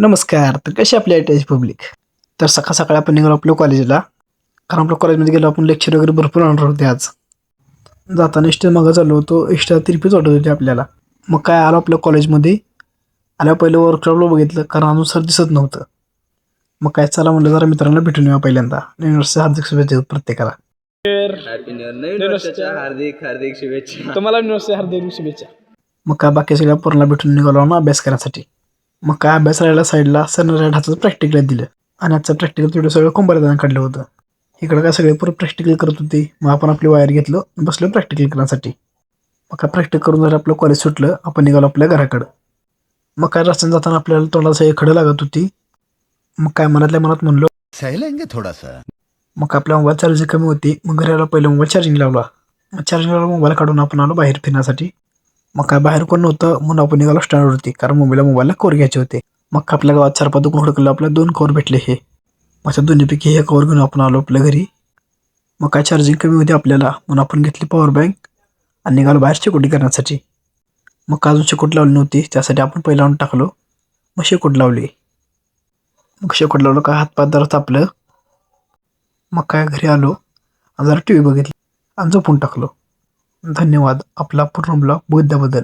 नमस्कार. तर कशी आपली ITH पब्लिक. तर सकाळ सकाळी आपण निघालो आपल्या कॉलेजला. कारण आपल्या कॉलेजमध्ये गेलो आपण लेक्चर वगैरे भरपूर आणणार होते आज. जाताना एसटी मागं चाललो होतो. एसटी तिरपीच वाटत होती आपल्याला. मग काय आलो आपल्या कॉलेजमध्ये. आल्यावर पहिलं वर्कशॉपला बघितलं कारण अनुसार दिसत नव्हतं. मग काय चला म्हणलं जरा मित्रांना भेटून येऊया पहिल्यांदा. युनिव्हर्सिटी हार्दिक शुभेच्छा प्रत्येकाला. हॅपी न्यू इयर नवीन वर्षाच्या हार्दिक हार्दिक शुभेच्छा. तुम्हाला युनिव्हर्सिटी हार्दिक शुभेच्छा. मग काय बाकी सगळ्या पोरांना भेटून निघालो ना अभ्यास करण्यासाठी. मग काय अभ्यास राहिला साईडला सरनं राईट हाताचं प्रॅक्टिकल दिलं आणि आजचं प्रॅक्टिकल तेवढं सगळं कुंभारदानं काढलं होतं. इकडं काय सगळे पूर्ण प्रॅक्टिकल करत होते. मग आपण आपली वायर घेतलं बसलो प्रॅक्टिकल करण्यासाठी. मग काय प्रॅक्टिकल करून जर आपलं कॉलेज सुटलं आपण निघालो आपल्या घराकडं. मग काय रस्त्याने जाताना आपल्याला तोंडाचं एक खडं लागत होती. मग काय मनातल्या मनात म्हणलो सही लेंगे थोड़ा सा. मग आपल्या मोबाईल चार्जिंग कमी होती. मग घरी आलो पहिलं मोबाईल चार्जिंग लावला. मग चार्जिंग लावला मोबाईल काढून आपण आलो बाहेर फिरण्यासाठी. मग काय बाहेर कोण नव्हतं म्हणून आपण निघालो स्टँडवरती कारण मोबाईलला कवर घ्यायचे होते. मग आपल्या गावात 4-5 दुकान हुडकलं आपल्याला 2 कवर भेटले हे. मग त्या दोन्हीपैकी हे कवर घेऊन आपण आलो आपल्या घरी. मग काय चार्जिंग कमी होती आपल्याला म्हणून आपण घेतली पॉवर बँक आणि निघालो बाहेर शेकोटी करण्यासाठी. मग अजून शेकोट लावली नव्हती त्यासाठी आपण पहिला आणून टाकलो. मग शेकोट लावली. मग शेकोट लावलं काय हातपात जरा तापलं. मग काय घरी आलो आणि जरा TV बघितली आणि झोपून टाकलो. धन्यवाद आपला पूर्ण ब्लॉग बघितल्याबद्दल.